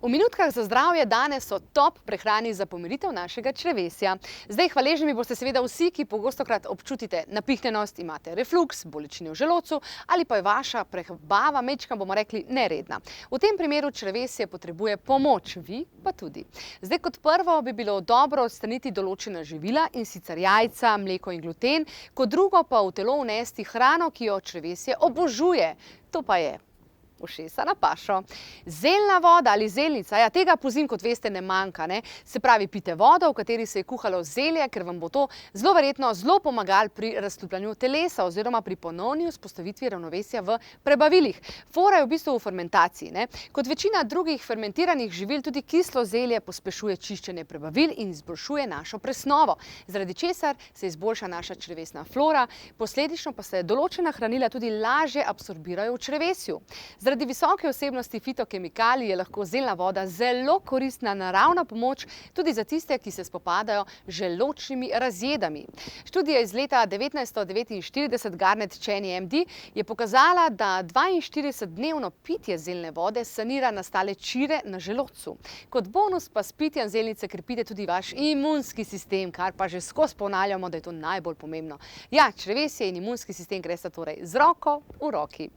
V minutkah za zdravje danes so top prehrani za pomiritev našega črevesja. Zdaj hvaležni mi boste seveda vsi, ki pogostokrat občutite napihnjenost, imate refluks, bolečine v želodcu ali pa je vaša prebava majčkeno, bomo rekli, neredna. V tem primeru črevesje potrebuje pomoč, vi pa tudi. Zdaj kot prvo bi bilo dobro odstraniti določena živila, in sicer jajca, mleko in gluten, kot drugo pa v telo vnesti hrano, ki jo črevesje obožuje. To pa je ušesa na pašo. Zeljna voda ali zelnica, ja, tega pozimi, kot veste, ne manjka, ne? Se pravi, pite vodo, v kateri se je kuhalo zelje, ker vam bo to zelo verjetno zelo pomagalo pri razstrupljanju telesa oziroma pri ponovni vzpostavitvi ravnovesja v prebavilih. Fora je v bistvu v fermentaciji, ne? Kot večina drugih fermentiranih živil, tudi kislo zelje pospešuje čiščenje prebavil in izboljšuje našo presnovo, zaradi česar se izboljša naša črevesna flora, posledično pa se določena hranila tudi lažje absorbirajo v črevesju. Zaradi visoke vsebnosti fitokemikalij je lahko zeljna voda zelo koristna naravna pomoč tudi za tiste, ki se spopadajo z želodčnimi razjedami. Študija iz leta 1949 Garnet Cheney MD je pokazala, da 42-dnevno pitje zeljne vode sanira nastale čire na želodcu. Kot bonus pa s pitjem zelnice krepite tudi vaš imunski sistem, kar pa že skozi ponavljamo, da je to najbolj pomembno. Ja, črevesje in imunski sistem gresta torej z roko v roki.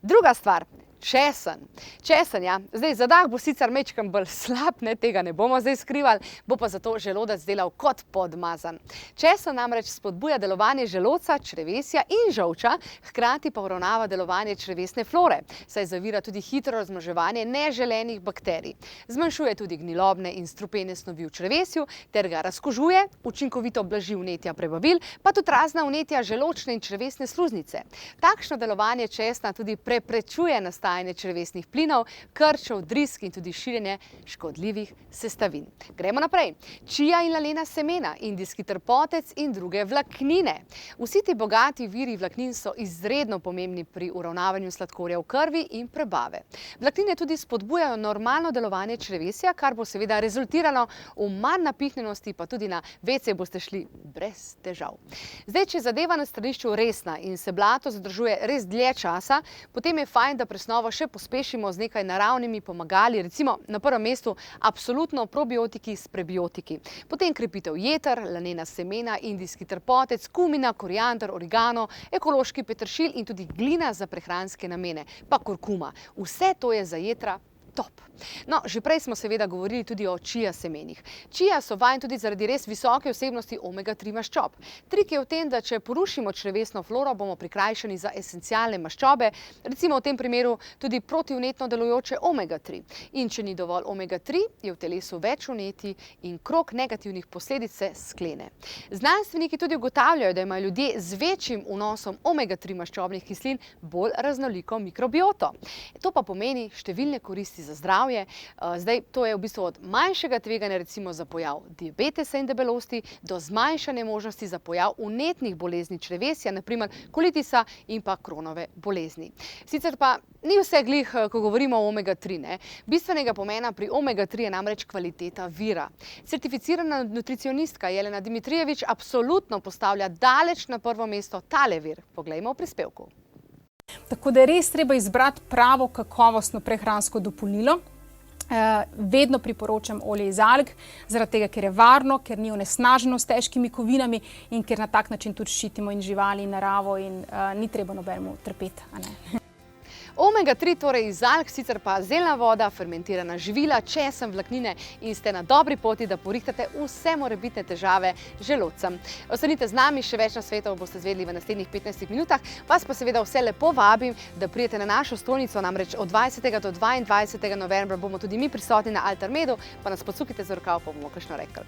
Druga stvar. Česen. Česen, ja. Zdaj, zadah bo sicer majčkeno bolj slab, ne, tega ne bomo zdaj skrivali, bo pa zato želodec delal kot podmazan. Česen namreč spodbuja delovanje želodca, črevesja in žolča, hkrati pa uravnava delovanje črevesne flore, saj zavira tudi hitro razmnoževanje neželenih bakterij. Zmanjšuje tudi gnilobne in strupene snovi v črevesju ter ga razkužuje, učinkovito blaži vnetja prebavil, pa tudi razna vnetja želodčne in črevesne sluznice. Takšno delovanje česna tudi preprečuje nastajanje črevesnih plinov, krčev, drisk in tudi širjenje škodljivih sestavin. Gremo naprej. Čija in lalena semena, indijski trpotec in druge vlaknine. Vsi ti bogati viri vlaknin so izredno pomembni pri uravnavanju sladkorja v krvi in prebave. Vlaknine tudi spodbujajo normalno delovanje črevesja, kar bo seveda rezultiralo v manj napihnjenosti, pa tudi na WC boste šli brez težav. Zdaj, če je zadeva na stranišču resna in se blato zadržuje res dlje časa, potem je fajn, da presnovo še pospešimo z nekaj naravnimi pomagali, recimo na prvem mestu absolutno probiotiki s prebiotiki. Potem krepitev jeter, lanena semena, indijski trpotec, kumina, koriander, origano, ekološki peteršilj in tudi glina za prehranske namene, pa kurkuma. Vse to je za jetra top. No, že prej smo seveda govorili tudi o čija semenih. Čija so vajen tudi zaradi res visoke vsebnosti omega-3 maščob. Trik je v tem, da če porušimo črevesno floro, bomo prikrajšani za esencialne maščobe, recimo v tem primeru tudi protivnetno delujoče omega-3. In če ni dovolj omega-3, je v telesu več vnetij in krog negativnih posledic se sklene. Znanstveniki tudi ugotavljajo, da imajo ljudje z večjim vnosom omega-3 maščobnih kislin bolj raznoliko mikrobioto. To pa pomeni številne koristi za zdravje. Zdaj, to je v bistvu od manjšega tveganja recimo za pojav diabetesa in debelosti do zmanjšanja možnosti za pojav vnetnih bolezni črevesja, naprimer kolitisa in pa Kronove bolezni. Sicer pa ni vse glih, ko govorimo o omega-3, ne. Bistvenega pomena pri omega-3 je namreč kvaliteta vira. Certificirana nutricionistka Jelena Dimitrijevič absolutno postavlja daleč na prvo mesto tale vir. Poglejmo v prispevku. Tako da je res treba izbrati pravo kakovostno prehransko dopolnilo. Vedno priporočam olje iz alg, zaradi tega, ker je varno, ker ni onesnaženo s težkimi kovinami in ker na tak način tudi ščitimo in živali in naravo in ni treba nobenemu trpeti, a ne. Omega-3 torej iz alg, sicer pa zeljna voda, fermentirana živila, česen, vlaknine in ste na dobri poti, da porihtate vse morebitne težave z želodcem. Ostanite z nami, še več nasvetov boste izvedeli v naslednjih 15 minutah. Vas pa seveda vse lepo vabim, da pridete na našo stojnico, namreč od 20. do 22. novembra bomo tudi mi prisotni na Altarmedu, pa nas pocukite za rokav, pa bomo kakšno rekli.